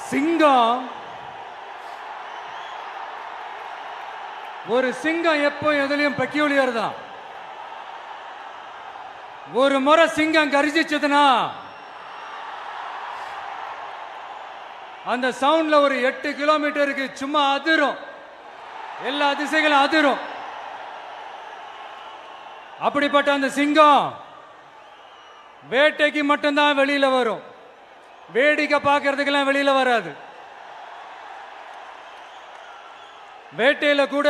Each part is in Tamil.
சிங்கம் ஒரு சிங்கம் எப்போ எதுலயும் பெக்யூலியர் தான். ஒரு முறை சிங்கம் கர்ஜிச்சதுன்னா அந்த சவுண்ட்ல ஒரு 8 கிலோமீட்டருக்கு சும்மா அதிரும், எல்லா திசைகளும் அதிரும். அப்படிப்பட்ட அந்த சிங்கம் வேட்டைக்கு மட்டும்தான் வெளியில வரும், வேடிக்கை பார்க்கறதுக்கெல்லாம் வெளியில வராது. வேட்டையில கூட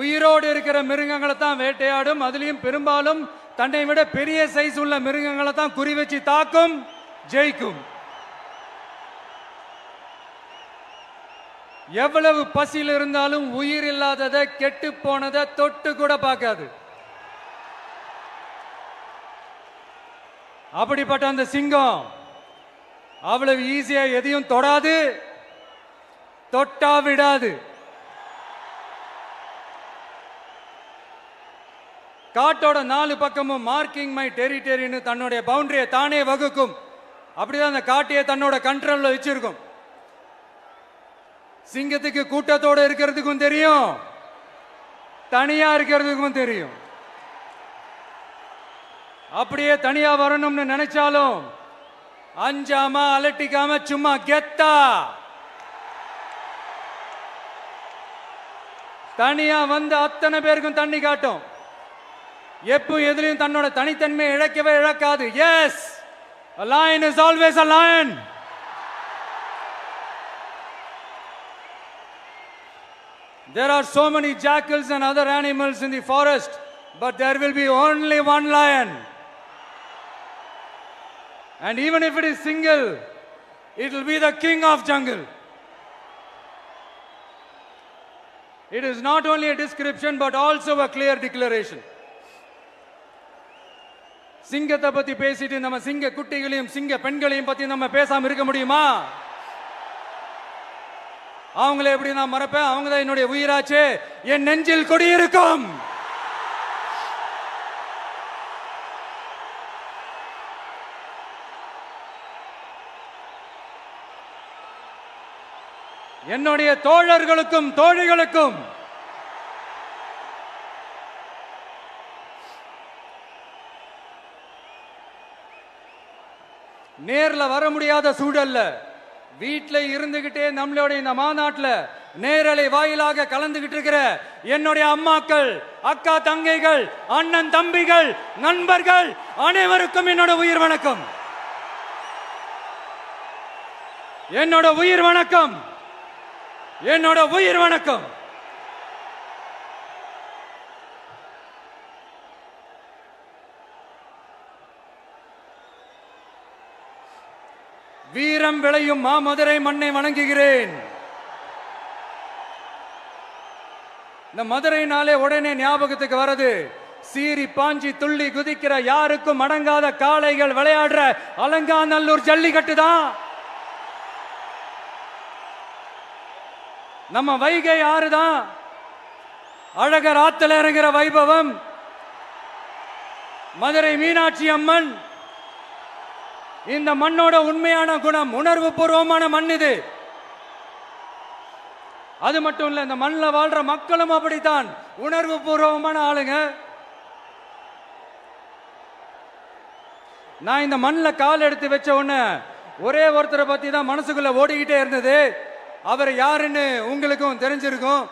உயிரோடு இருக்கிற மிருகங்களை தான் வேட்டையாடும். அதுலயும் பெரும்பாலும் தன்னை விட பெரிய சைஸ் உள்ள மிருகங்களை தான் குறி வச்சு தாக்கும், ஜெயிக்கும். எவ்வளவு பசியில் இருந்தாலும் உயிர் இல்லாததை, கெட்டு போனதை தொட்டு கூட பார்க்காது. அப்படிப்பட்ட அந்த சிங்கம் அவ்வளவு ஈஸியா எதையும் தொடாது, தொட்டா விடாது. காட்டோட 4 பக்கமும் மார்க்கிங் மை டெரிட்டரின்னு தன்னுடைய பவுண்டரியை தானே வகுக்கும். அப்படிதான் அந்த காட்டையே தன்னோட கண்ட்ரோல்ல வச்சிருக்கும். சிங்கத்துக்கு கூட்டத்தோட இருக்கிறதுக்கும் தெரியும், தனியா இருக்கிறதுக்கும் தெரியும். அப்படியே தனியா வரணும்னு நினைச்சாலும் அஞ்சாம அலட்டிக்காம சும்மா கெத்தா தனியா வந்து அத்தனை பேருக்கும் தண்ணி காட்டும். எப்போ எதுலயும் தன்னோட தனித்தன்மையை இழக்கவே இழக்காது. Yes, a lion is always a lion. There are so many jackals and other animals in the forest, but there will be only one lion. And even if it is single, it will be the king of jungle. It is not only a description but also a clear declaration. சிங்கத்தை பத்தி பேசிட்டு நம்ம சிங்க குட்டிகளையும் சிங்க பெண்களையும் பத்தி நம்ம பேசாம இருக்க முடியுமா? அவங்கள எப்படி நான் மறப்பேன்? அவங்க தான் என்னுடைய உயிராச்சே, என் நெஞ்சில் குடியிருக்கும். என்னுடைய தோழர்களுக்கும் தோழிகளுக்கும் நேர்ல வர முடியாத சூழல்ல வீட்டில் இருந்துகிட்டே நம்மளுடைய இந்த மாநாட்டில் நேரலை வாயிலாக கலந்துகிட்டு இருக்கிற என்னுடைய அம்மாக்கள், அக்கா தங்கைகள், அண்ணன் தம்பிகள், நண்பர்கள் அனைவருக்கும் என்னோட உயிர் வணக்கம். என்னோட உயிர் வணக்கம், என்னோட உயிர் வணக்கம். வீரம் விளையும் மாமதுரை மண்ணை வணங்குகிறேன். இந்த மதுரைனாலே உடனே ஞாபகத்துக்கு வரது சீறி பாஞ்சி துள்ளி குதிக்கிற யாருக்கும் அடங்காத காளைகள் விளையாடுற அலங்காநல்லூர் ஜல்லிக்கட்டு தான். நம்ம வைகை ஆறு தான். அழகர் ஆத்துல இறங்குற வைபவம். மதுரை மீனாட்சி அம்மன். இந்த மண்ணோட உண்மையான குணம் உணர்வு பூர்வமான மண் இது. அது மட்டும் இல்ல, இந்த மண்ணில் வாழ்ற மக்களும் அப்படித்தான் உணர்வு பூர்வமான ஆளுங்க. நான் இந்த மண்ணில் கால் எடுத்து வச்ச உடனே ஒரே ஒருத்தரை பத்தி தான் மனசுக்குள்ள ஓடிக்கிட்டே இருந்தது. அவர் யாருன்னு உங்களுக்கும் தெரிஞ்சிருக்கும்.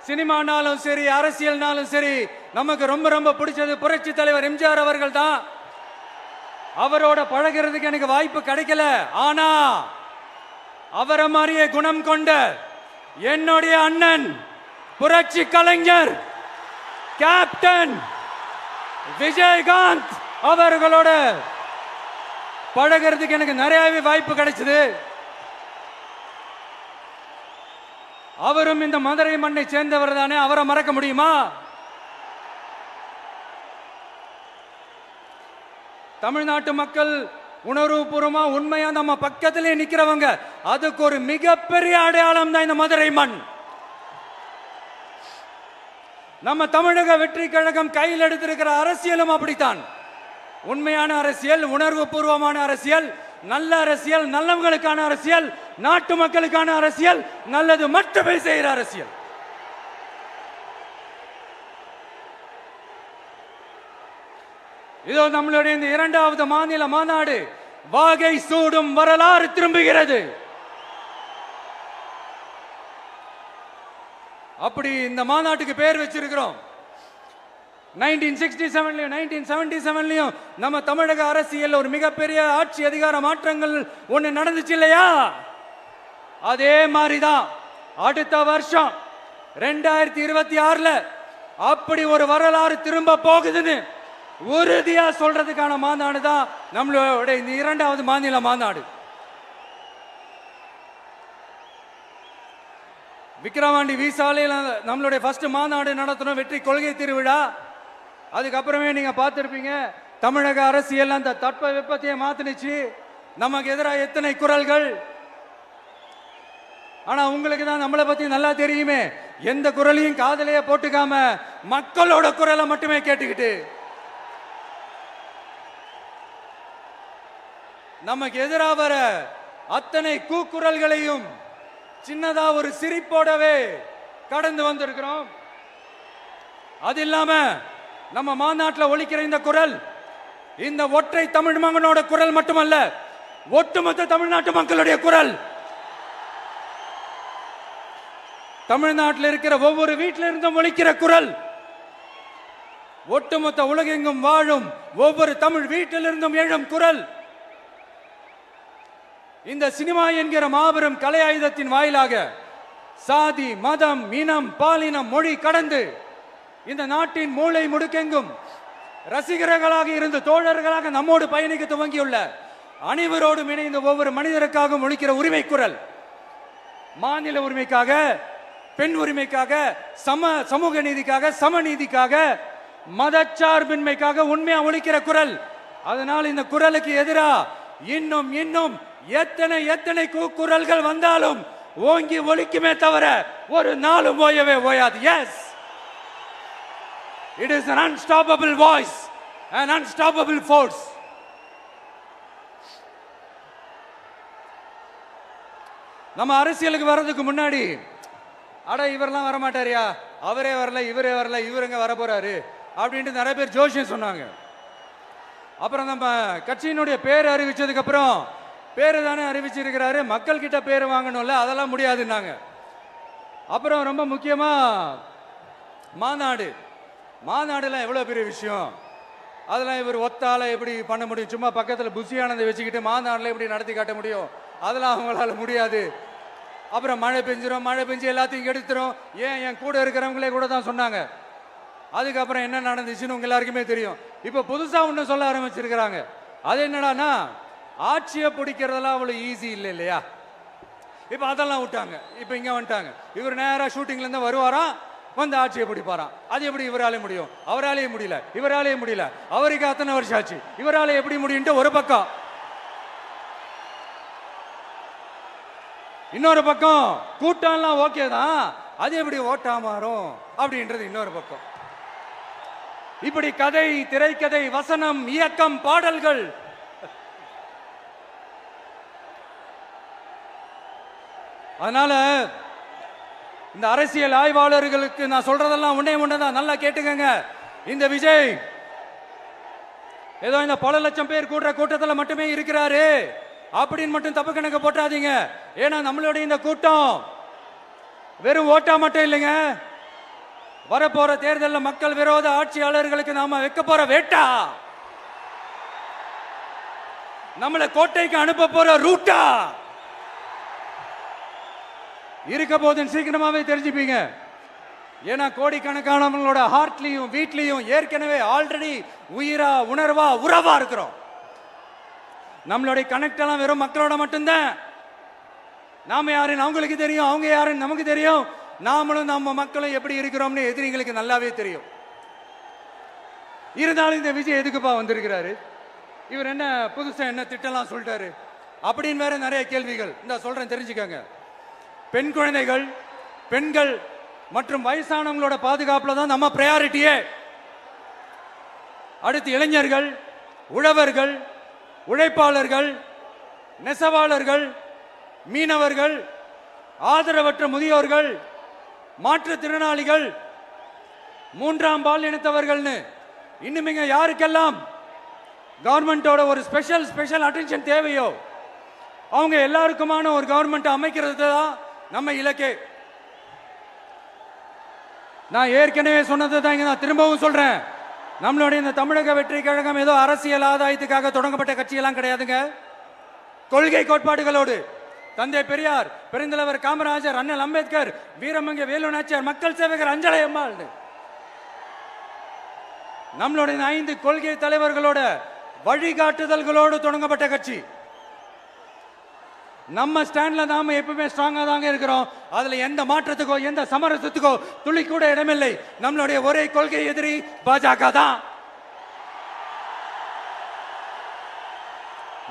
சினிமானாலும் சரி, அரசியல்னாலும் சரி, நமக்கு ரொம்ப ரொம்ப பிடிச்சது புரட்சி தலைவர் எம்ஜிஆர் அவர்கள் தான். அவரோட பழகிறதுக்கு எனக்கு வாய்ப்பு கிடைக்கல. ஆனா அவரை மாதிரியே குணம் கொண்ட என்னுடைய அண்ணன் புரட்சி கலைஞர் கேப்டன் விஜயகாந்த் அவர்களோட பழகிறதுக்கு எனக்கு நிறையவே வாய்ப்பு கிடைச்சது. அவரும் இந்த மதுரை மண்ணை சேர்ந்தவர் தானே, அவரை மறக்க முடியுமா? தமிழ்நாட்டு மக்கள் உணர்வுபூர்வமா உண்மையா நம்ம பக்கத்திலே நிக்கிறவங்க, அதுக்கு ஒரு மிகப்பெரிய அடையாளம் தான் இந்த மதுரை மண். நம்ம தமிழக வெற்றி கழகம் கையில் எடுத்திருக்கிற அரசியலும் அப்படித்தான். உண்மையான அரசியல், உணர்வு பூர்வமான அரசியல், நல்ல அரசியல், நல்லவங்களுக்கான அரசியல், நாட்டு மக்களுக்கான அரசியல், நல்லது மட்டுமே செய்கிற அரசியல். இதோ நம்மளுடைய இந்த 2வது மாநில மாநாடு வாகை சூடும் வரலாறு திரும்புகிறது. அப்படி இந்த மாநாட்டுக்கு பேர் வச்சிருக்கிறோம். 1967லயும் 1977லயும் நம்ம தமிழக அரசியல் ஒரு மிகப்பெரிய ஆட்சி அதிகார மாற்றங்கள் ஒண்ணு நடந்துச்சு இல்லையா? அதே மாதிரிதான் அடுத்த வருஷம் 2026ல அப்படி ஒரு வரலாறு திரும்ப போகுதுன்னு உறுதியா சொல்றதுக்கான மாநாடு தான் நம்மளோட இந்த 2வது மாநில மாநாடு. விக்கிரவாண்டி விசாலையில் நம்மளுடைய ஃபர்ஸ்ட் மாநாடு நடத்தணும், வெற்றி கொள்கை திருவிழா. அதுக்கப்புறமே நீங்க பார்த்திருப்பீங்க, தமிழக அரசியல் அந்த தட்ப வெப்பத்தையே மாத்தினுச்சு. நமக்கு எதிராக எத்தனை குரல்கள். ஆனா உங்களுக்கு தான் நம்மளை பத்தி நல்லா தெரியுமே, எந்த குரலையும் காதலையே போட்டுக்காம மக்களோட குரலை மட்டுமே கேட்டுக்கிட்டு நமக்கு எதிராக வர அத்தனை கூக்குரல்களையும் சின்னதா ஒரு சிரிப்போடவே கடந்து வந்திருக்கிறோம். அது இல்லாம நம்ம மாநாட்டில் ஒலிக்கிற இந்த குரல் இந்த ஒற்றை தமிழ் மகனோட குரல் மட்டுமல்ல, ஒட்டுமொத்த தமிழ்நாட்டு மக்களுடைய குரல். தமிழ்நாட்டில் இருக்கிற ஒவ்வொரு வீட்டில இருந்தும் ஒலிக்கிற குரல், ஒட்டுமொத்த உலகெங்கும் வாழும் ஒவ்வொரு தமிழ் வீட்டிலிருந்தும் எழும் குரல். இந்த சினிமா என்கிற மாபெரும் கலை ஆயுதத்தின் வாயிலாக சாதி, மதம், இனம், பாலினம், மொழி கடந்து இந்த நாட்டின் மூளை முடுக்கெங்கும் ரசிகர்களாக இருந்து தோழர்களாக நம்மோடு பயணிக்க துவங்கியுள்ள அனைவரோடும் இணைந்த ஒவ்வொரு மனிதருக்காகவும் ஒலிக்கிற உரிமை குரல். மாநில உரிமைக்காக, பெண் உரிமைக்காக, சமூக நீதிக்காக, சமநீதிக்காக, மதச்சார்பின்மைக்காக உண்மையா ஒலிக்கிற குரல். அதனால் இந்த குரலுக்கு எதிராக இன்னும் இன்னும் எத்தனை குரல்கள் வந்தாலும் ஓங்கி ஒலிக்குமே தவிர ஒரு நாளும் ஓயவே ஓயாது. Yes, it is an unstoppable voice, an unstoppable force. நம்ம அரசியலுக்கு வர்றதுக்கு முன்னாடி அட இவரெல்லாம் வரமாட்டாரியா, அவரே வரல, இவரே வரல, இவருங்க வர போறாரு அப்படின்ட்டு நிறைய பேர் ஜோஷியம் சொன்னாங்க. அப்புறம் நம்ம கட்சியினுடைய பேர் அறிவிச்சதுக்கு அப்புறம் பேரு தானே அறிவிச்சிருக்கிறாரு, மக்கள் கிட்ட பேர் வாங்கணும்ல, அதெல்லாம் முடியாதுன்னாங்க. அப்புறம் ரொம்ப முக்கியமா மாநாடுலாம் எவ்வளவு பெரிய விஷயம், அதெல்லாம் இவர் ஒத்தால எப்படி பண்ண முடியும், சும்மா பக்கத்தில் புஷியானதை வச்சுக்கிட்டு மாநாடுல எப்படி நடத்தி காட்ட முடியும், அதெல்லாம் அவங்களால முடியாது. அப்புறம் மழை பெஞ்சு எல்லாத்தையும் எடுத்துரும். ஏன் என் கூட இருக்கிறவங்களே கூட தான் சொன்னாங்க. அதுக்கப்புறம் என்ன நடந்துச்சுன்னு உங்க எல்லாருக்குமே தெரியும். இப்ப புதுசா ஒண்ணு சொல்ல ஆரம்பிச்சிருக்கிறாங்க. அது என்னடானா, ஆட்சியை பிடிக்கிறதெல்லாம் அவ்வளவு ஈஸி இல்லை இல்லையா. இப்ப அதெல்லாம் விட்டாங்க, இப்ப இங்க வந்துட்டாங்க. இவர் நேரா ஷூட்டிங்ல இருந்து வருவாராம், வந்து ஆட்சியை பிடிப்பாராம். அது எப்படி இவராலே முடியும், அவராலே முடியல, இவராலே முடியல, அவருக்கு அத்தனை வருஷம் ஆச்சு, இவராலே எப்படி முடியும்ட்டு ஒரு பக்கம். இன்னொரு பக்கம் கூட்டம்லாம் ஓகே தான், அது எப்படி ஓட்டா மாறும் அப்படின்றது இன்னொரு பக்கம். இப்படி கதை, திரைக்கதை, வசனம், இயக்கம், பாடல்கள், அதனால இந்த அரசியல் ஆய்வாளர்களுக்கு நான் சொல்றதெல்லாம் ஒன்னேதான், நல்லா கேட்டுக்கங்க. இந்த விஜய் ஏதோ இந்த பல லட்சம் பேர் கூடுற கூட்டத்தில் மட்டுமே இருக்கிறாரு அப்படின்னு மட்டும் தப்பு கணக்கு போட்டாதீங்க. ஏன்னா நம்மளுடைய இந்த கூட்டம் வெறும் ஓட்டா மட்டும் இல்லைங்க, வரப்போற தேர்தலில் மக்கள் விரோத ஆட்சியாளர்களுக்கு நாம வைக்க போற வேட்டா, நம்மளை கோட்டைக்கு அனுப்ப போற ரூட்டா இருக்க போதுன்னு சீக்கிரமாவே தெரிஞ்சுப்பீங்க. ஏன்னா கோடிக்கணக்கானவங்களோட ஹார்ட்லயும் வீட்லயும் ஏற்கனவே ஆல்ரெடி உயிரா, உணர்வா, உறவா இருக்கிறோம். நம்மளுடைய கனெக்ட் எல்லாம் வெறும் மக்களோட மட்டும்தான். நாம யாருன்னு அவங்களுக்கு தெரியும், அவங்க யாருன்னு நமக்கு தெரியும். நாமளும் நம்ம மக்களும் எப்படி இருக்கிறோம்னு எதிரிகளுக்கு நல்லாவே தெரியும். இருந்தாலும் இந்த விஜய் எதுக்குப்பா வந்திருக்கிறாரு, இவர் என்ன புதுசா என்ன திட்டம்லாம் சொல்லிட்டாரு அப்படின்னு வேற நிறைய கேள்விகள். இந்த சொல்றேன் தெரிஞ்சுக்கங்க. பெண் குழந்தைகள், பெண்கள் மற்றும் வயசானவங்களோட பாதுகாப்புல தான் நம்ம பிரையாரிட்டியே. அடுத்து இளைஞர்கள், உழவர்கள், உழைப்பாளர்கள், நெசவாளர்கள், மீனவர்கள், ஆதரவற்ற முதியோர்கள், மாற்றுத்திறனாளிகள், மூன்றாம் பால் இனத்தவர்கள்னு இன்னும் யாருக்கெல்லாம் கவர்மெண்டோட ஒரு ஸ்பெஷல் அட்டென்ஷன் தேவையோ அவங்க எல்லாருக்குமான ஒரு கவர்மெண்ட் அமைக்கிறது தான் நம்ம இலக்கே. நான் ஏற்கனவே சொன்னது தான் இங்க நான் திரும்பவும் சொல்றேன். நம்மளுடைய இந்த தமிழக வெற்றி கழகம் ஏதோ அரசியல் ஆதாயத்துக்காக தொடங்கப்பட்ட கட்சியெல்லாம் கிடையாதுங்க. கொள்கை கோட்பாடுகளோடு தந்தை பெரியார், பெருந்தலைவர் காமராஜர், அண்ணல் அம்பேத்கர், வீரமங்க வேலு நாச்சியார், மக்கள் சேவகர் அஞ்சலை அம்மாள், நம்மளுடைய 5 கொள்கை தலைவர்களோட வழிகாட்டுதல்களோடு தொடங்கப்பட்ட கட்சி. நம்ம ஸ்டாண்ட்ல நாம எப்பவுமே ஸ்ட்ராங்கா தாங்க இருக்கிறோம். அதுல எந்த மாற்றத்துக்கோ எந்த சமரசத்துக்கோ துளி கூட இடமில்லை. நம்மளுடைய ஒரே கொள்கை எதிரி பாஜக தான்.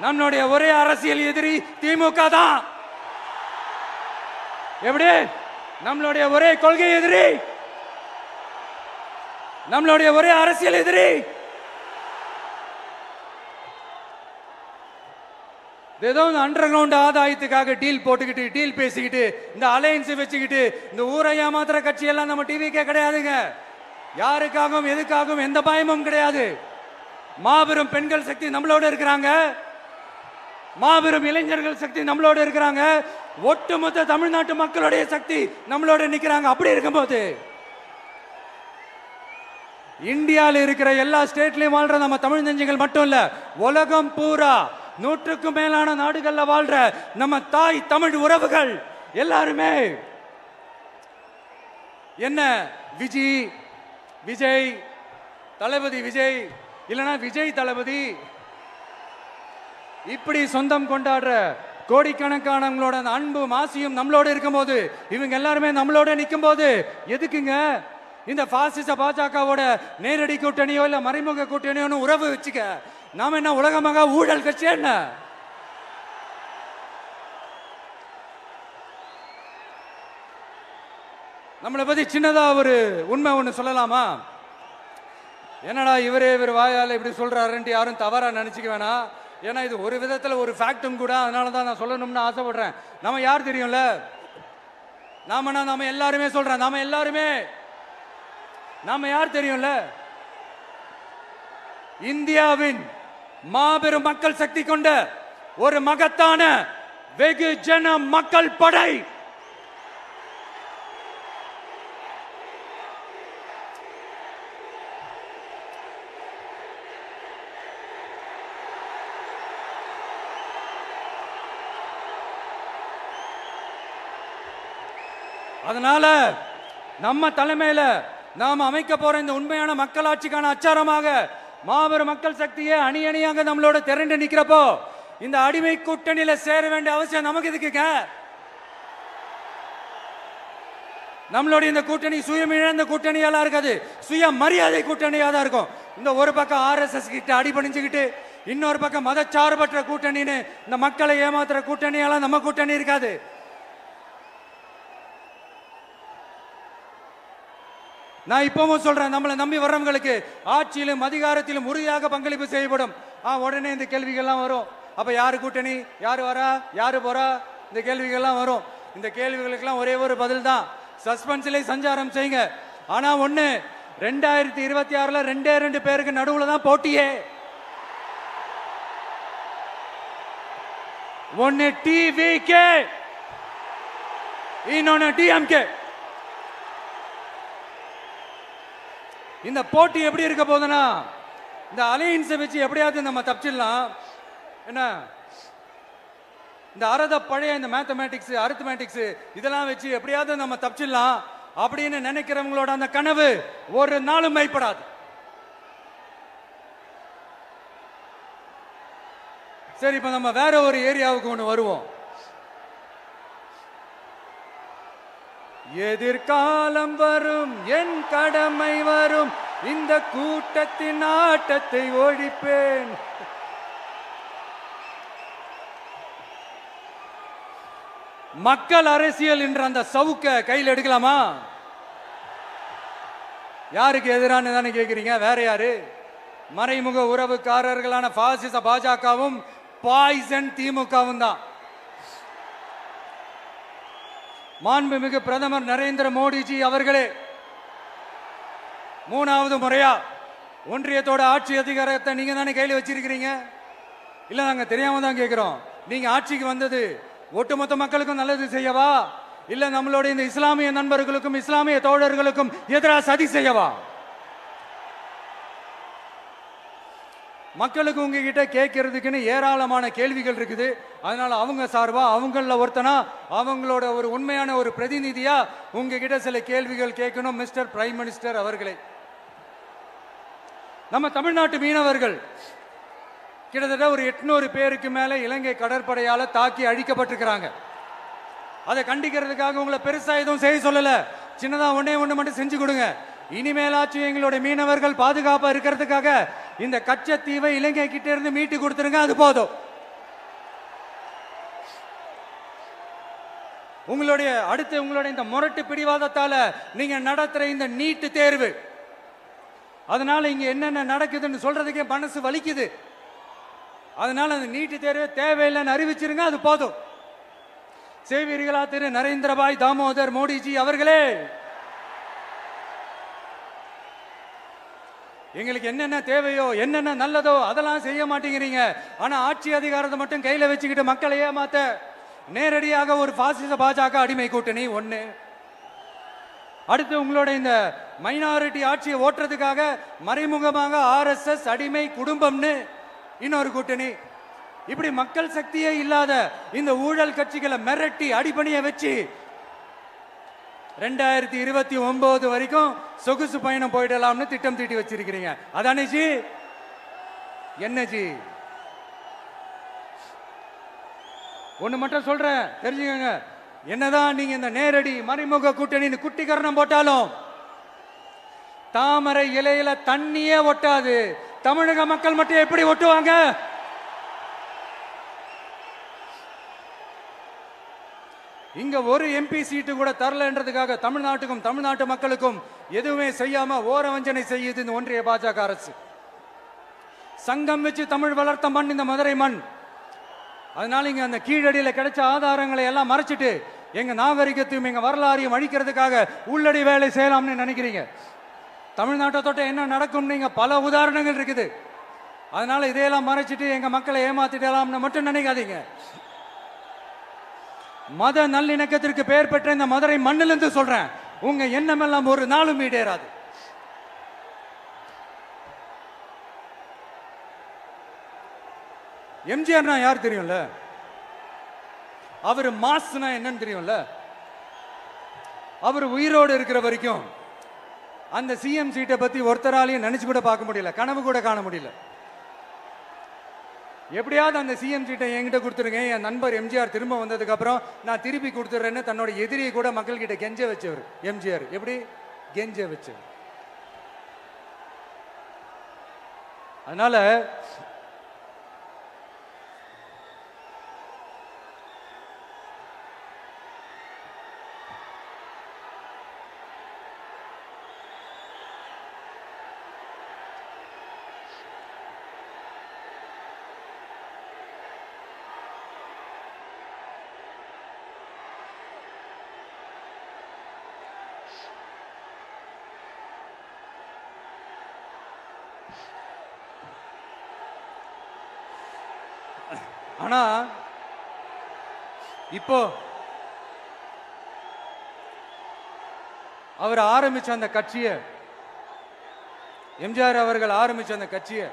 நம்மளுடைய ஒரே அரசியல் எதிரி திமுக தான். எப்படி? நம்மளுடைய ஒரே கொள்கை எதிரி, நம்மளுடைய ஒரே அரசியல் எதிரி ஏதோ அண்டர் கிரவுண்ட் ஆதாயத்துக்காக டீல் போட்டுக்கிட்டு டீல் பேசிக்கிட்டு இந்த அலையன்ஸ் வச்சுக்கிட்டு இந்த ஊரை ஏமாத்துற கட்சி எல்லாம் நம்ம டிவிக்கே கிடையாதுங்க. யாருக்காகவும் எதுக்காகவும் எந்த பயமும் கிடையாது. மாபெரும் பெண்கள் சக்தி நம்மளோட இருக்கிறாங்க, மாபெரும் இளைஞர்கள் சக்தி நம்மளோட இருக்கிறாங்க, ஒட்டுமொத்த தமிழ்நாட்டு மக்களுடைய சக்தி நம்மளோட நிக்கிறாங்க. அப்படி இருக்கும்போது இந்தியாவில் இருக்கிற எல்லா ஸ்டேட்லயும் வாழ்ற நம்ம தமிழ் நெஞ்சங்கள் மட்டும் இல்ல, உலகம் பூரா 100க்கும் மேலான நாடுகள்ல வாழ்ற நம்ம தாய் தமிழ் உறவுகள் எல்லாருமே என்ன விஜய் தளபதி விஜய் இல்லனா விஜய் தளபதி இப்படி சொந்தம் கொண்டாடுற கோடிக்கணக்கானவங்களோட அன்பு மாசியும் நம்மளோட இருக்கும்போது, இவங்க எல்லாருமே நம்மளோட நிற்கும் போது எதுக்குங்க இந்த பாசிச பாஜகவோட நேரடி கூட்டணியோ இல்ல மறைமுக கூட்டணியோ உறவு வச்சுக்க? நாம என்ன உலகமாக ஊழல் கட்சி? என்ன நம்மளை பத்தி சின்னதா ஒரு உண்மை ஒண்ணு சொல்லலாமா? என்னடா இவர் வாயால இப்படி சொல்றாருன்ட்டு யாரும் தவறா நினைச்சுக்க வேணாம். ஏன்னா இது ஒரு விதத்துல ஒரு ஃபேக்டும் கூட. அதனாலதான் நான் சொல்லணும்னு ஆசைப்படுறேன். நம்ம யார் தெரியும்ல? நாம எல்லாருமே சொல்றேன். நாம யார் தெரியும்ல? இந்தியாவின் மாபெரும் மக்கள் சக்தி கொண்ட ஒரு மகத்தான வெகுஜன மக்கள் படை. அதனால நம்ம தலைமையில நாம் அமைக்க போற இந்த உண்மையான மக்களாட்சிக்கான அச்சாரமாக மாபெரும் மக்கள் சக்தியே அணி அணியாக நம்மளோட திரண்டு நிக்கிறப்போ இந்த அடிமை கூட்டணியில சேர வேண்டிய அவசியம் நமக்கு இருக்குங்க. நம்மளுடைய இந்த கூட்டணி சுயம் இழந்த கூட்டணியெல்லாம் இருக்காது, சுய மரியாதை கூட்டணியா தான் இருக்கும். இந்த ஒரு பக்கம் RSS கிட்ட அடிபணிஞ்சுக்கிட்டு, இன்னொரு பக்கம் மதச்சார்பற்ற கூட்டணின்னு இந்த மக்களை ஏமாத்துற கூட்டணியெல்லாம் நம்ம கூட்டணி இருக்காது. நான் இப்பவும் சொல்றேன், நம்மளை நம்பி வர்றவங்களுக்கு ஆட்சியிலும் அதிகாரத்திலும் உறுதியாக பங்களிப்பு செய்யப்படும். உடனே இந்த கேள்விகள்லாம் வரும். அப்ப யாரு கூட்டணி, யாரு வரா, யாரு போறா, இந்த கேள்விகள்லாம் வரும். இந்த கேள்விகளுக்கெல்லாம் ஒரே ஒரு பதில் தான், சஸ்பென்ஸ்ல சஞ்சாரம் செய்யுங்க. ஆனா ஒண்ணு, 2026ல 2 பேருக்கு நடுவுல தான் போட்டியே. ஒன்னு TVK, இன்னொன்னு DMK. இந்த போட்டி எப்படி இருக்க போதுன்னா, இந்த அலையன்ஸை வச்சு எப்படியாவது நம்ம தப்பிச்சிடலாம். என்ன இந்த பழைய இந்த மேத்தமேட்டிக்ஸ் அரித்மேட்டிக்ஸ் இதெல்லாம் வச்சு எப்படியாவது நம்ம தப்பிச்சிடலாம் அப்படின்னு நினைக்கிறவங்களோட அந்த கனவு ஒரு நாளும் மைப்படாது. சரி, இப்ப நம்ம வேற ஒரு ஏரியாவுக்கு ஒண்ணு வருவோம். எதிர்காலம் வரும், என் கடமை வரும், இந்த கூட்டத்தின் ஆட்டத்தை ஒழிப்பேன். மக்கள் அரசியல் என்ற அந்த சவுக்க கையில் எடுக்கலாமா? யாருக்கு எதிரான தானே கேட்கிறீங்க? வேற யாரு? மறைமுக உறவுக்காரர்களான பாசிச பாஜகவும் பாய்சன் திமுகவும் தான். மாண்புமிகு பிரதமர் நரேந்திர மோடிஜி அவர்களே, 3வது முறையா ஒன்றியத்தோட ஆட்சி அதிகாரத்தை நீங்க தானே கையில் வச்சிருக்கிறீங்க. இல்ல நாங்க தெரியாம தான் கேட்கிறோம். நீங்க ஆட்சிக்கு வந்தது ஒட்டுமொத்த மக்களுக்கும் நல்லது செய்யவா, இல்ல நம்மளுடைய இந்த இஸ்லாமிய நண்பர்களுக்கும் இஸ்லாமிய தோழர்களுக்கும் எதிராக சதி செய்யவா? மக்களுக்கு உங்ககிட்ட கேட்கறதுக்குன்னு ஏராளமான கேள்விகள் இருக்குது. அதனால அவங்க சார்பா அவங்கள ஒருத்தனா அவங்களோட ஒரு உண்மையான ஒரு பிரதிநிதியா உங்ககிட்ட சில கேள்விகள் கேட்கணும். மிஸ்டர் பிரைம் மினிஸ்டர் அவர்களே, நம்ம தமிழ்நாட்டு மீனவர்கள் கிட்டத்தட்ட ஒரு 800 பேருக்கு மேல இலங்கை கடற்படையால தாக்கி அழிக்கப்பட்டிருக்கிறாங்க. அதை கண்டிக்கிறதுக்காக உங்களை பெருசா எதுவும் செய்ய சொல்லல, சின்னதா ஒண்ணே ஒண்ணு மட்டும் செஞ்சு கொடுங்க. இனிமேலாச்சும் எங்களுடைய மீனவர்கள் பாதுகாப்பா இருக்கிறதுக்காக இந்த கச்சத்தீவை இலங்கை கிட்ட இருந்து மீட்டு கொடுத்துருங்க, அது போதும். உங்களுடைய இந்த முரட்டு பிடிவாதத்தால நீங்க நடத்துற இந்த நீட்டு தேர்வு, அதனால இங்க என்னென்ன நடக்குதுன்னு சொல்றதுக்கே மனசு வலிக்குது. அதனால அந்த நீட்டு தேர்வு தேவையில்லைன்னு அறிவிச்சிருங்க, அது போதும். செய்வீர்களா திரு நரேந்திரபாய் தாமோதர் மோடிஜி அவர்களே? எங்களுக்கு என்னென்ன தேவையோ என்னென்ன நல்லதோ அதெல்லாம் செய்ய மாட்டேங்கிறீங்க. ஆனா ஆட்சி அதிகாரத்தை மட்டும் கையில வச்சுக்கிட்டு மக்களை ஏமாத்த நேரடியாக ஒரு பாசிச பாஜக அடிமை கூட்டணி ஒண்ணு. அடுத்து உங்களோட இந்த மைனாரிட்டி ஆட்சியை ஓட்டுறதுக்காக மறைமுகமாக RSS அடிமை குடும்பம்னு இன்னொரு கூட்டணி. இப்படி மக்கள் சக்தியே இல்லாத இந்த ஊழல் கட்சிகளை மிரட்டி அடிபணிய வச்சு 2029 வரைக்கும் சொகுசு பயணம் போயிடலாம்னு திட்டம் தீட்டி வச்சிருக்கிறீங்க. அதானே ஜி? என்ன ஜி? ஒண்ணு மட்டும் சொல்றேன், தெரிஞ்சுக்கங்க. என்னதான் நீங்க இந்த நேரடி மறைமுக கூட்டணி குட்டிகரணம் போட்டாலும் தாமரை இலையில தண்ணியே ஒட்டாது. தமிழக மக்கள் மட்டும் எப்படி ஒட்டுவாங்க? இங்க ஒரு MP சீட்டு கூட தரலன்றதுக்காக தமிழ்நாட்டுக்கும் தமிழ்நாட்டு மக்களுக்கும் எதுவுமே செய்யாம ஓரவஞ்சனை செய்யுது இந்த ஒன்றிய பாஜக அரசு. சங்கம் வச்சு தமிழ் வளர்த்த மண் இந்த மதுரை மண். அதனால இங்க அந்த கீழடியில கிடைச்ச ஆதாரங்களை எல்லாம் மறைச்சிட்டு எங்க நாகரிகத்தையும் எங்க வரலாறையும் அழிக்கிறதுக்காக உள்ளடி வேலை செய்யலாம்னு நினைக்கிறீங்க. தமிழ்நாட்டை தொட்ட என்ன நடக்கும் நீங்க பல உதாரணங்கள் இருக்குது. அதனால இதையெல்லாம் மறைச்சிட்டு எங்க மக்களை ஏமாத்திடலாம்னு மட்டும் நினைக்காதீங்க. மத நல்லிணக்கத்திற்கு பெயர் பெற்ற இந்த மதுரை மண்ணிலிருந்து சொல்றேன், உங்க எண்ணம் எல்லாம் ஒரு நாளும் ஈடேறாது. எம்ஜிஆர்னா யார் தெரியும்ல? அவர் மாஸ்னா என்னன்னு தெரியும்ல? அவர் உயிரோடு இருக்கிற வரைக்கும் அந்த சிஎம் சீட்டை பத்தி ஒருத்தராலையும் நினைச்சு கூட பார்க்க முடியல, கனவு கூட காண முடியல. எப்படியாவது அந்த சிஎம் சீட்டை என்கிட்ட கொடுத்துருங்க, என் நண்பர் எம்ஜிஆர் திரும்ப வந்ததுக்கு அப்புறம் நான் திருப்பி கொடுத்துறேன்னு தன்னோட எதிரியை கூட மக்கள் கிட்ட கெஞ்ச வச்சவர் எம்ஜிஆர். எப்படி கெஞ்ச வச்சவர்? அதனால ஆனா இப்போ அவர் ஆரம்பிச்ச அந்த கட்சியை, எம்ஜிஆர் அவர்கள் ஆரம்பிச்ச அந்த கட்சியை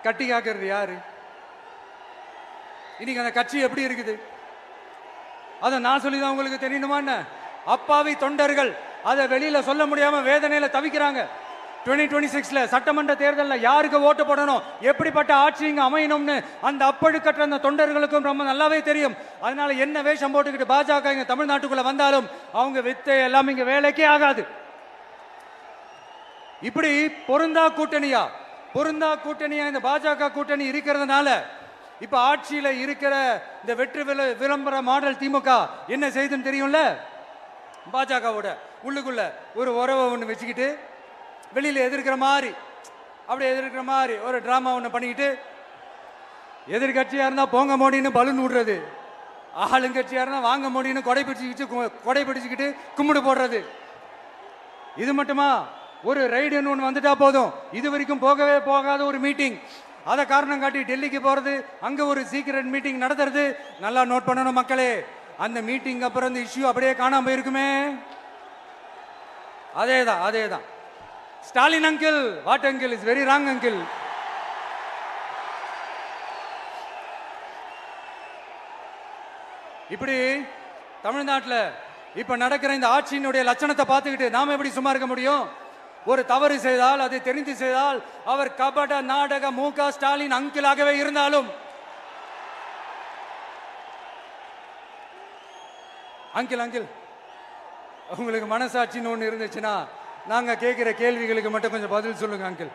கட்டி காக்கிறது யாரு? இன்னைக்கு அந்த கட்சி எப்படி இருக்குது? அதை நான் சொல்லிதான் உங்களுக்கு தெரியணுமா என்ன? அப்பாவி தொண்டர்கள் அதை வெளியில சொல்ல முடியாம வேதனையில தவிக்கிறாங்க. 2026 சட்டமன்ற தேர்தலில் யாருக்கு ஓட்டு போடணும், எப்படிப்பட்ட ஆட்சி இங்க அமையணும்னு அந்த அப்பழுக்கற்ற அந்த தொண்டர்களுக்கும் ரொம்ப நல்லாவே தெரியும். அதனால என்ன வேஷம் போட்டுக்கிட்டு பாஜக இங்க தமிழ்நாட்டுக்குள்ள வந்தாலும் அவங்க வித்தை எல்லாம் இங்க வேலைக்கே ஆகாது. இப்படி பொருந்தா கூட்டணியா இந்த பாஜக கூட்டணி இருக்கிறதுனால இப்ப ஆட்சியில இருக்கிற இந்த வெற்றி விளம்பர மாடல் திமுக என்ன செய்யுதுன்னு தெரியும்ல? பாஜகவோட உள்ளுக்குள்ள ஒரு உறவை ஒண்ணு வச்சுக்கிட்டு வெளியில எதிர்க்கிற மாதிரி, அப்படி எதிர்க்கிற மாதிரி ஒரு டிராமா ஒண்ணு பண்ணிக்கிட்டு எதிர்கட்சியா இருந்தா போங்க மோடின்னு பலூன் விடுறது, ஆளுங்கட்சியா இருந்தா வாங்க மோடின்னு கொடை பிடிச்சுக்கிட்டு கும்பிடு போடுறது. இது மட்டுமா? ஒரு ரைடுன்னு ஒன்று வந்துட்டா போதும், இது வரைக்கும் போகவே போகாத ஒரு மீட்டிங், அதை காரணம் காட்டி டெல்லிக்கு போறது, அங்க ஒரு சீக்கிரட் மீட்டிங் நடத்துறது. நல்லா நோட் பண்ணணும் மக்களே, அந்த மீட்டிங் அப்புறம் இந்த இஷ்யூ அப்படியே காணாம போயிருக்குமே. அதேதான் Stalin uncle, what uncle is very wrong uncle. இப்படி தமிழ்நாட்டில் இப்ப நடக்கிற இந்த ஆட்சியினுடைய லட்சணத்தை பார்த்துக்கிட்டு நாம எப்படி சும்மா இருக்க முடியும்? ஒரு தவறு செய்தால், அதை தெரிந்து செய்தால், அவர் கபட நாடக மு.க. ஸ்டாலின் அங்கிளாகவே இருந்தாலும், அங்கிள் உங்களுக்கு மனசாட்சின்னு ஒன்று இருந்துச்சுன்னா நாங்க கேட்கிற கேள்விகளுக்கு மட்டும் கொஞ்சம் பதில் சொல்லுங்க அங்கிள்.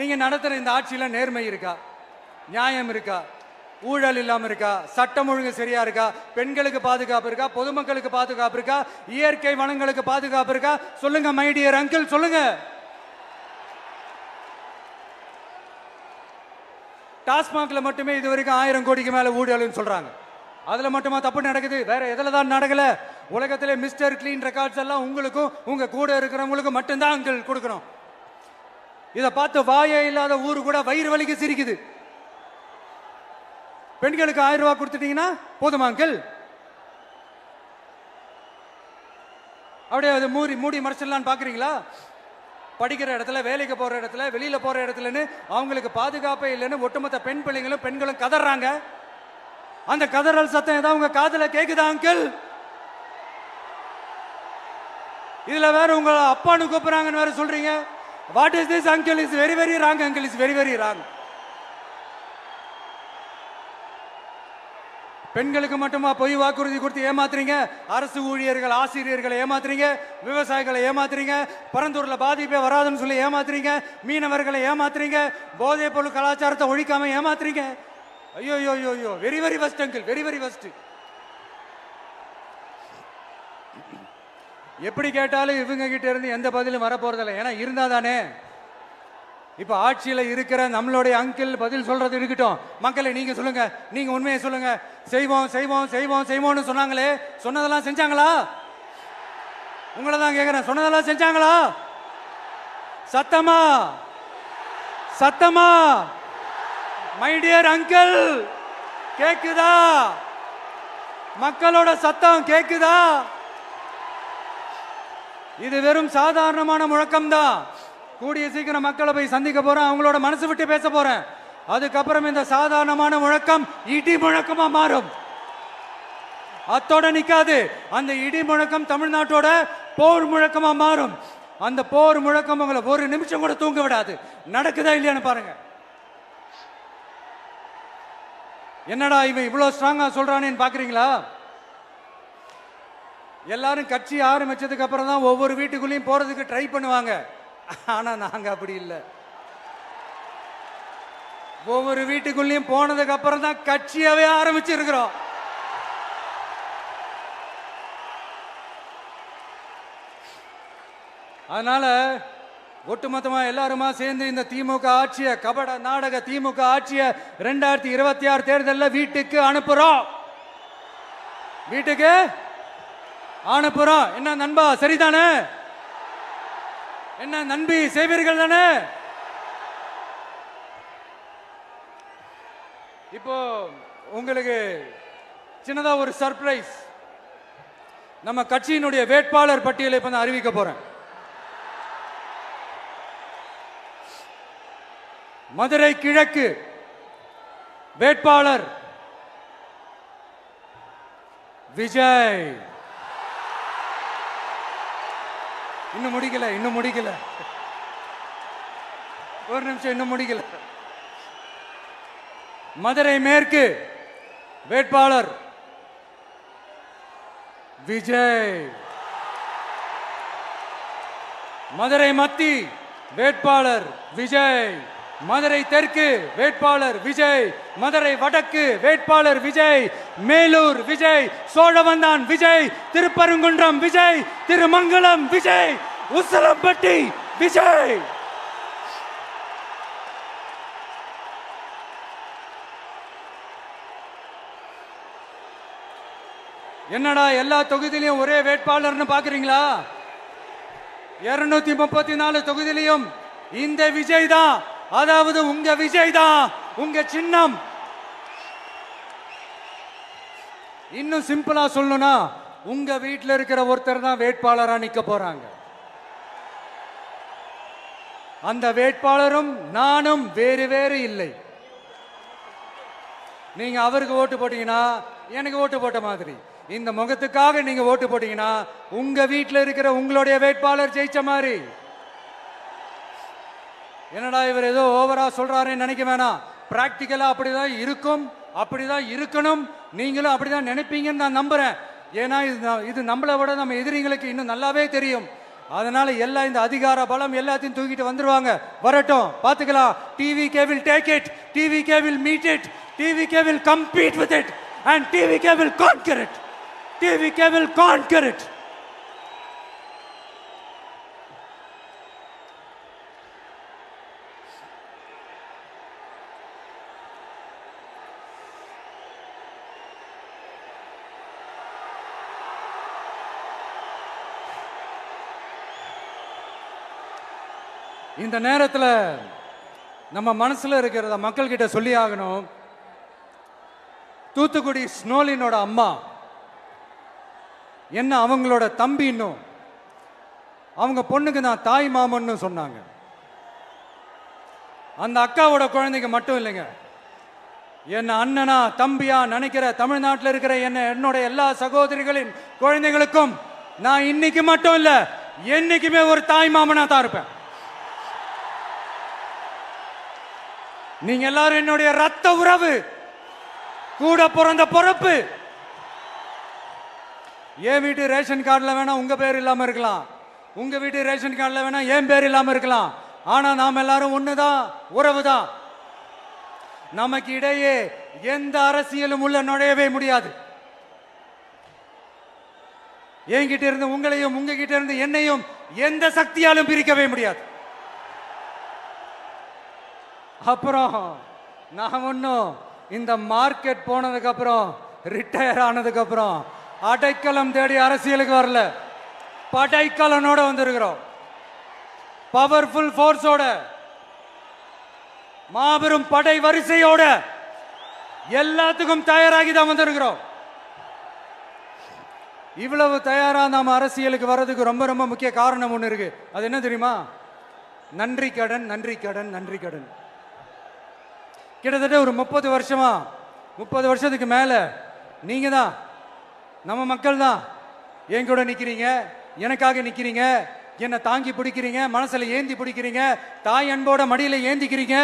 நீங்க நடத்துற இந்த ஆட்சியில நேர்மை இருக்கா? நியாயம் இருக்கா? ஊழல் இல்லாம இருக்கா? சட்டம் ஒழுங்கு சரியா இருக்கா? பெண்களுக்கு பாதுகாப்பு இருக்கா? பொதுமக்களுக்கு பாதுகாப்பு இருக்கா? இயற்கை வளங்களுக்கு பாதுகாப்பு இருக்கா? சொல்லுங்க மை டியர் அங்கிள், சொல்லுங்க. டாஸ்மாக்ல மட்டுமே இது வரைக்கும் 1000 கோடிக்கு மேல ஊழல்னு சொல்றாங்க. அதுல மட்டுமா தப்பு நடக்குது? வேற எதுல தான் நடக்கல? உலகத்திலே மிஸ்டர் கிளீன் ரெக்கார்ட்ஸ் எல்லாம் உங்களுக்கும் உங்க கூட இருக்கிறவங்களுக்கும் மட்டும்தான் அங்கிள் கொடுக்கணும். இதை பார்த்து வாயே இல்லாத ஊரு கூட வயிறு வலிக்கு சிரிக்குது. பெண்களுக்கு 1000 ரூபாய் கொடுத்துட்டீங்கன்னா போதுமா அங்கிள்? அப்படியே அது மூடி மறைச்சிடலான்னு பாக்குறீங்களா? படிக்கிற இடத்துல, வேலைக்கு போற இடத்துல, வெளியில போற இடத்துலன்னு அவங்களுக்கு பாதுகாப்பே இல்லைன்னு ஒட்டுமொத்த பெண்களும் கதறாங்க. அந்த கதறல் சத்தம் ஏதாவது உங்க காதுல கேக்குதா அங்கிள்? இதுல வேற உங்க அப்பான்னு கூப்பிடுறாங்கன்னு வேற சொல்றீங்க. What is this uncle? Is very very wrong uncle, is very very wrong. பெண்களுக்கு மட்டுமா பொய் வாக்குறுதி கொடுத்து ஏமாத்துறீங்க? அரசு ஊழியர்கள், ஆசிரியர்களை ஏமாத்துறீங்க, விவசாயிகளை ஏமாத்துறீங்க, பரந்தூர்ல பாதிப்பே வராதுன்னு சொல்லி ஏமாத்துறீங்க, மீனவர்களை ஏமாத்துறீங்க, போதைப் பொருள் கலாச்சாரத்தை ஒழிக்காம ஏமாத்துறீங்க. ஐயோ யோ யோ யோ, very very first uncle, very very first. எப்படி கேட்டாலும் இவங்க கிட்ட இருந்து எந்த பதிலும் வரப்போறதில்லை. ஏன்னா இருந்தா தானே. இப்ப ஆட்சியில இருக்கிற நம்மளுடைய அங்கிள் பதில் சொல்றது இருக்கட்டும். மக்களை நீங்க சொல்லுங்க, நீங்க உண்மையை சொல்லுங்க. செய்வோம் செய்வோம் செய்வோம் செய்வோம்னு சொன்னாங்களே, சொன்னதெல்லாம் செஞ்சாங்களா? உங்களை தான் கேக்குறேன், சொன்னதெல்லாம் செஞ்சாங்களா? சத்தமா சத்தமா மை டியர் அங்கிள், கேக்குதா? மக்களோட சத்தம் கேக்குதா? இது வெறும் சாதாரணமான முழக்கம் தான். கூடிய சீக்கிரம் மக்களை போய் சந்திக்க போறேன், அவங்களோட மனசு விட்டு பேச போறேன். அதுக்கப்புறம் இந்த சாதாரணமான முழக்கம் இடி முழக்கமா மாறும். அத்தோட நிக்காது, அந்த இடி முழக்கம் தமிழ்நாட்டோட போர் முழக்கமா மாறும். அந்த போர் முழக்கம் உங்களை ஒரு நிமிஷம் கூட தூங்க விடாது. நடக்குதா இல்லையான்னு பாருங்க. என்னடா இவன் இவ்வளவு ஸ்ட்ராங்கா சொல்றானேன்னு பாக்குறீங்களா? எல்லாரும் கட்சி ஆரம்பிச்சதுக்கு அப்புறம் தான் ஒவ்வொரு வீட்டுக்குள்ளேயும் போறதுக்கு ட்ரை பண்ணுவாங்க. ஆனா நாங்க அப்படி இல்லை. ஒவ்வொரு வீட்டுக்குள்ளேயும் போனதுக்கு அப்புறம் தான் கட்சியாவே ஆரம்பிச்சிருக்கிறோம். அதனால ஒட்டுமொத்தமா எல்லாருமா சேர்ந்து இந்த திமுக ஆட்சிய, கபட நாடக திமுக ஆட்சிய 2026 தேர்தலில் வீட்டுக்கு அனுப்புறோம். வீட்டுக்கு அனுப்புறோம். என்ன நண்பா, சரிதானே? என்ன நண்பி, செய்வீர்கள் தானே? இப்போ உங்களுக்கு சின்னதா ஒரு சர்ப்ரைஸ். நம்ம கட்சியினுடைய வேட்பாளர் பட்டியலை இப்ப நான் அறிவிக்க போறேன். மதுரை கிழக்கு வேட்பாளர் விஜய். இன்னும் முடிக்கல, ஒரு நிமிஷம், இன்னும் முடிக்கல. மதுரை மேற்கு வேட்பாளர் விஜய். மதுரை மத்தி வேட்பாளர் விஜய். மதுரை தெற்கு வேட்பாளர் விஜய். மதுரை வடக்கு வேட்பாளர் விஜய். மேலூர் விஜய். சோழவந்தான் விஜய். திருப்பரங்குன்றம் விஜய். திருமங்கலம் விஜய். உசிலம்பட்டி விஜய். என்னடா எல்லா தொகுதியிலையும் ஒரே வேட்பாளர்னு பாக்குறீங்களா? 234 தொகுதியிலையும் இந்த விஜய் தான், அதாவது உங்க விஜய் தான் உங்க சின்னம். இன்னும் சிம்பிளா சொல்லணும்னா உங்க வீட்டில் இருக்கிற ஒருத்தர் தான் வேட்பாளரா நிக்க போறாங்க. அந்த வேட்பாளரும் நானும் வேறு வேறு இல்லை. நீங்க அவருக்கு ஓட்டு போட்டீங்கன்னா எனக்கு ஓட்டு போட்ட மாதிரி, இந்த முகத்துக்காக நீங்க ஓட்டு போட்டீங்கன்னா உங்க வீட்டில் இருக்கிற உங்களுடைய வேட்பாளர் ஜெயிச்ச மாதிரி. என்னடா இவர் ஏதோ ஓவரா சொல்றாருன்னு நினைக்க வேணாம். பிராக்டிக்கலா அப்படிதான் இருக்கும், அப்படிதான் இருக்கணும். நீங்களும் அப்படிதான் நினைப்பீங்கன்னு நான் நம்புறேன். ஏன்னா இது நம்மளை விட நம்ம எதிரிங்களுக்கு இன்னும் நல்லாவே தெரியும். அதனால எல்லாம் இந்த அதிகார பலம் எல்லாத்தையும் தூக்கிட்டு வந்துருவாங்க. வரட்டும், பாத்துக்கலாம். TVK will take it, TVK will meet it, TVK will compete with it, and TVK will conquer it. TVK will conquer it. இந்த நேரத்தில் நம்ம மனசுல இருக்கிறத மக்கள் கிட்ட சொல்லி ஆகணும். தூத்துக்குடி ஸ்னோலினோட அம்மா என்ன அவங்களோட தம்பி, இன்னும் அவங்க பொண்ணுக்கு நான் தாய் மாமன்னு சொன்னாங்க. அந்த அக்காவோட குழந்தைக்கு மட்டும் இல்லைங்க, என்ன அண்ணனா தம்பியா நினைக்கிற தமிழ்நாட்டில் இருக்கிற என்னோட எல்லா சகோதரிகளின் குழந்தைகளுக்கும் நான் இன்னைக்கு மட்டும் இல்ல, என்னைக்குமே ஒரு தாய் மாமனா தான் இருப்பேன். நீங்க எல்லாரும் என்னுடைய ரத்த உறவு, கூட பிறந்த பொறுப்பு. என் வீட்டு ரேஷன் கார்டில் வேணா உங்க பேர் இல்லாம இருக்கலாம், உங்க வீட்டு ரேஷன் கார்டில் வேணா என் பேர் இல்லாம இருக்கலாம். ஆனா நாம் எல்லாரும் ஒண்ணுதான், உறவு தான். நமக்கு இடையே எந்த அரசியலும் உள்ள நுழையவே முடியாது. என்கிட்ட இருந்து உங்களையும் உங்ககிட்ட இருந்து என்னையும் எந்த சக்தியாலும் பிரிக்கவே முடியாது. அப்புறம் நான் ஒன்னும் இந்த மார்க்கெட் போனதுக்கு அப்புறம், ரிட்டையர் ஆனதுக்கு அப்புறம் அடைக்கலம் தேடி அரசியலுக்கு வரல, படைக்கலனோட வந்திருக்கிறோம். பவர்ஃபுல் போர்ஸோட, மாபெரும் படை வரிசையோட, எல்லாத்துக்கும் தயாராகி தான் வந்திருக்கிறோம். இவ்வளவு தயாரா நாம அரசியலுக்கு வர்றதுக்கு ரொம்ப ரொம்ப முக்கிய காரணம் ஒண்ணு இருக்கு. அது என்ன தெரியுமா? நன்றி கடன், நன்றி கடன், நன்றி கடன். கிட்டத்தட்ட ஒரு 30 வருஷமா, 30 வருஷத்துக்கு மேல நீங்க தான், நம்ம மக்கள் தான் என் கூட நிக்கிறீங்க, எனக்காக நிக்கிறீங்க, என்னை தாங்கி பிடிக்கிறீங்க, மனசுல ஏந்தி பிடிக்கிறீங்க, தாய் அன்போட மடியில ஏந்திக்கிறீங்க.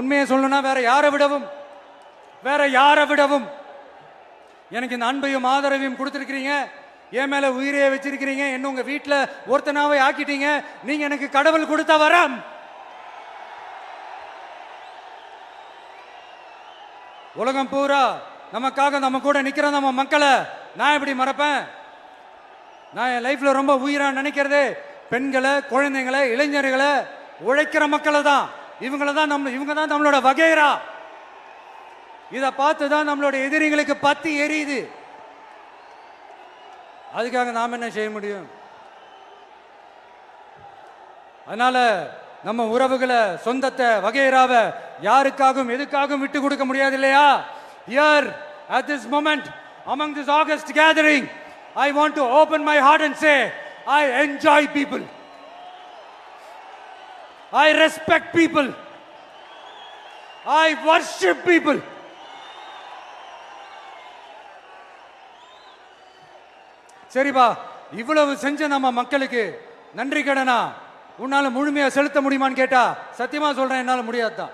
உண்மையை சொல்லணும்னா வேற யாரை விடவும் எனக்கு இந்த அன்பையும் ஆதரவையும் கொடுத்திருக்கிறீங்க. என் மேல உயிரையே வச்சிருக்கிறீங்க. என்ன உங்க வீட்டுல ஒருத்தனாவே ஆக்கிட்டீங்க. நீங்க எனக்கு கடவுள் கொடுத்த வரம். உலகம் பூரா நமக்காக நம்ம கூட நிக்கிற நம்ம மக்களை நான் எப்படி மறப்பேன்? நான் என் லைஃப்ல ரொம்ப உயிரா நினைக்கிறதே பெண்களை, குழந்தைங்களை, இளைஞர்களை, உழைக்கிற மக்களை தான். இவங்க தான் நம்மளோட வகைரா. இதை பார்த்து தான் நம்மளோட எதிரிகளுக்கு பத்தி எரியுது. அதுக்காக நாம் என்ன செய்ய முடியும்? அதனால நம்ம உறவுகளை, சொந்தத்தை, வகைராவை யாருக்காகவும் எதுக்காகவும் விட்டு கொடுக்க முடியாது இல்லையா? Here at this moment among this August gathering, I want to open my heart and say I enjoy people, I respect people, I worship people. சரிப்பா, இவ்வளவு செஞ்ச நம்ம மக்களுக்கு நன்றி கடனா உன்னால முழுமையா செலுத்த முடியுமான்னு கேட்டா சத்தியமா சொல்றேன், என்னால முடியாதுதான்.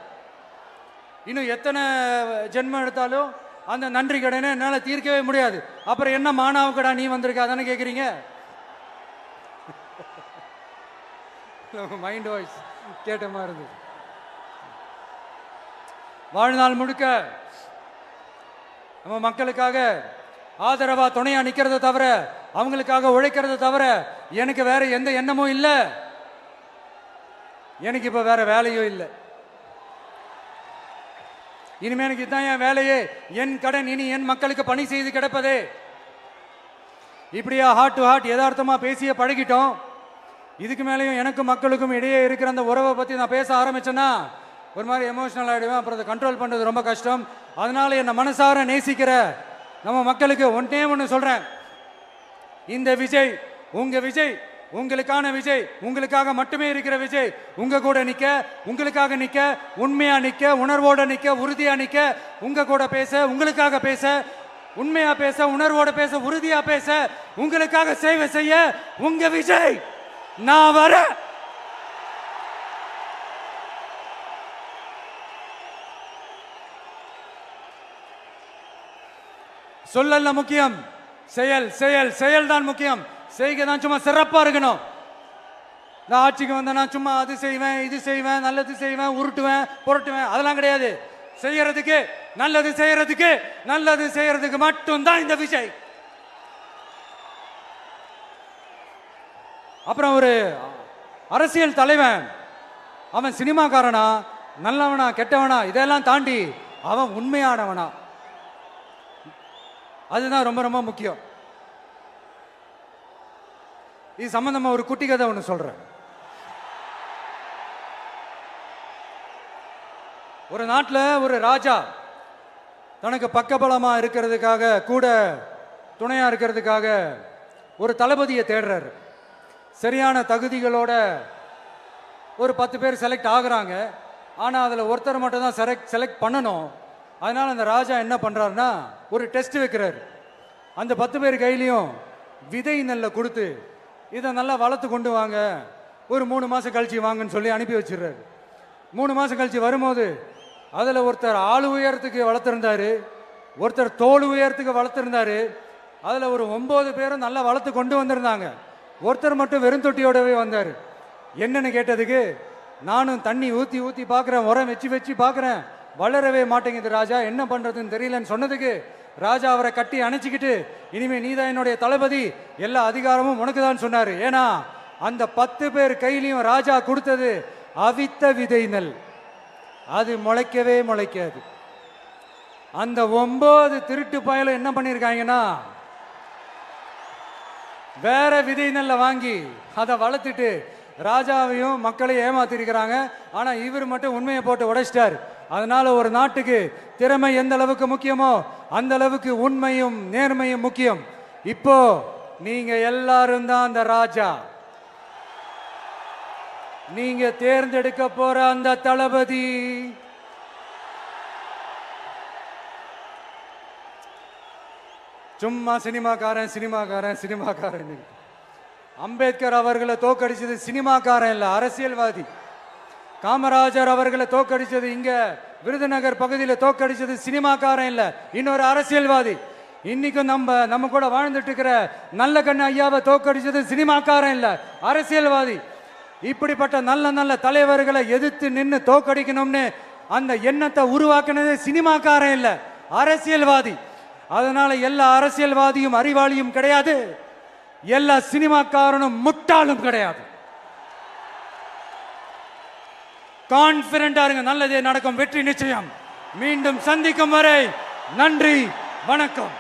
இன்னும் எத்தனை ஜென்மம் எடுத்தாலும் அந்த நன்றி கடனை என்னால தீர்க்கவே முடியாது. அப்புறம் என்ன மானாவுக்கடா நீ வந்திருக்க அதானே கேக்குறீங்க? மைண்ட் வாய்ஸ் கேட்ட மாதிரி இருந்தது. வாழ்நாள் முழுக்க நம்ம மக்களுக்காக ஆதரவா துணையா நிக்கிறத தவிர, அவங்களுக்காக உழைக்கிறத தவிர எனக்கு வேற எந்த எண்ணமும் இல்லை. எனக்கு இப்ப வேற வேலையும் இல்லை. இனிமே எனக்கு இதுதான் என் வேலையே, என் கடன் இனி என் மக்களுக்கு பணி செய்து கிடப்பதே. இப்படியா ஹார்ட் டு ஹார்ட் யதார்த்தமா பேசிய பழகிட்டோம். இதுக்கு மேலேயும் எனக்கும் மக்களுக்கும் இடையே இருக்கிற அந்த உறவை பத்தி நான் பேச ஆரம்பிச்சேன்னா ஒரு மாதிரி எமோஷனல் ஆகிடுவேன். அப்புறம் அதை கண்ட்ரோல் பண்ணுறது ரொம்ப கஷ்டம். அதனால என்னை மனசார நேசிக்கிற நம்ம மக்களுக்கு ஒன்றே ஒன்று சொல்றேன். இந்த விஜய் உங்க விஜய், உங்களுக்கான விஜய், உங்களுக்காக மட்டுமே இருக்கிற விஜய். உங்க கூட நிக்க, உங்களுக்காக நிக்க, உண்மையா நிக்க, உணர்வோட நிக்க, உறுதியா நிக்க, உங்க கூட பேச, உங்களுக்காக பேச, உண்மையா பேச, உணர்வோட பேச, உறுதியா பேச, உங்களுக்காக சேவை செய்ய உங்க விஜய் நான் வர. சொல்லல முக்கியம், செயல் செயல் செயல் தான் முக்கியம். செய்கை தான் சும்மா சிறப்பா இருக்கணும். நான் ஆட்சிக்கு வந்தேன்னா சும்மா அது செய்வேன், இது செய்வேன், நல்லது செய்வேன், உருட்டுவேன், புரட்டுவேன், அதெல்லாம் கிடையாது. செய்யறதுக்கு, நல்லது செய்யறதுக்கு, நல்லது செய்யறதுக்கு மட்டும்தான் இந்த விஜய். அப்புறம் ஒரு அரசியல் தலைவன் அவன் சினிமாக்காரனா, நல்லவனா, கெட்டவனா, இதெல்லாம் தாண்டி அவன் உண்மையானவனா, அதுதான் ரொம்ப ரொம்ப முக்கியம். இது சம்பந்தமா ஒரு குட்டி கதை ஒன்று சொல்றேன். ஒரு நாட்டில் ஒரு ராஜா தனக்கு பக்கபலமா இருக்கிறதுக்காக, கூட துணையா இருக்கிறதுக்காக ஒரு தளபதியை தேடுறாரு. சரியான தகுதிகளோட ஒரு 10 பேர் செலக்ட் ஆகுறாங்க. ஆனால் அதில் ஒருத்தர் மட்டும் தான் செலக்ட் பண்ணணும். அதனால அந்த ராஜா என்ன பண்றாருன்னா ஒரு டெஸ்ட் வைக்கிறாரு. அந்த 10 பேர் கையிலையும் விதை நெல்லை கொடுத்து இதை நல்லா வளர்த்து கொண்டு வாங்க, ஒரு 3 மாசம் கழிச்சு வாங்கன்னு சொல்லி அனுப்பி வச்சிடுறாரு. 3 மாசம் கழிச்சு வரும்போது அதில் ஒருத்தர் ஆள் உயரத்துக்கு வளர்த்துருந்தாரு, ஒருத்தர் தோல் உயரத்துக்கு வளர்த்துருந்தாரு. அதில் ஒரு 9 பேரும் நல்லா வளர்த்து கொண்டு வந்திருந்தாங்க. ஒருத்தர் மட்டும் வெறும் தொட்டியோடவே வந்தார். என்னன்னு கேட்டதுக்கு, நானும் தண்ணி ஊற்றி ஊற்றி பார்க்குறேன், உரம் வச்சு வச்சு பார்க்குறேன், வளரவே மாட்டேங்குது ராஜா, என்ன பண்ணுறதுன்னு தெரியலன்னு சொன்னதுக்கு ராஜா அவரை கட்டி அணைச்சிக்கிட்டு, இனிமே நீதான் என்னுடைய தளபதி, எல்லா அதிகாரமும் உனக்கு தான் சொன்னார். ஏன்னா அந்த 10 பேர் கையிலையும் ராஜா கொடுத்தது அவித்த விதை நெல், அது முளைக்கவே முளைக்காது. அந்த 9 திருட்டு பயலும் என்ன பண்ணியிருக்காங்கன்னா வேற விதை நெல்ல வாங்கி அதை வளர்த்துட்டு ராஜாவையும் மக்களையும் ஏமாத்திருக்கிறாங்க. ஆனா இவர் மட்டும் உண்மையை போட்டு உடைச்சிட்டார். அதனால ஒரு நாட்டுக்கு திறமை எந்த அளவுக்கு முக்கியமோ அந்த அளவுக்கு உண்மையும் நேர்மையும் முக்கியம். இப்போ நீங்க எல்லாரும் தான் அந்த ராஜா. நீங்க தேர்ந்தெடுக்க போற அந்த தளபதி சும்மா சினிமாக்காரன் சினிமாக்காரன் சினிமாக்காரன். அம்பேத்கர் அவர்களை தோக்கடிச்சது சினிமாக்காரன் இல்ல, அரசியல்வாதி. காமராஜர் அவர்களை தோக்கடிச்சது, இங்க விருதுநகர் பகுதியில் தோக்கடிச்சது சினிமாக்காரன் இல்ல, இன்னொரு அரசியல்வாதி. இன்னைக்கும் நம்ம கூட வாழ்ந்துட்டு இருக்கிற நல்ல கண்ணு ஐயாவை தோக்கடிச்சது சினிமாக்காரன் இல்ல, அரசியல்வாதி. இப்படிப்பட்ட நல்ல நல்ல தலைவர்களை எதிர்த்து நின்று தோக்கடிக்கணும்னு அந்த எண்ணத்தை உருவாக்குனது சினிமாக்காரன் இல்ல, அரசியல்வாதி. அதனால எல்லா அரசியல்வாதியும் அறிவாளியும் கிடையாது, எல்லா சினிமாக்காரனும் முட்டாளும் கிடையாது. கான்பிடண்டா இருங்க, நல்லதே நடக்கும், வெற்றி நிச்சயம். மீண்டும் சந்திக்கும் வரை நன்றி, வணக்கம்.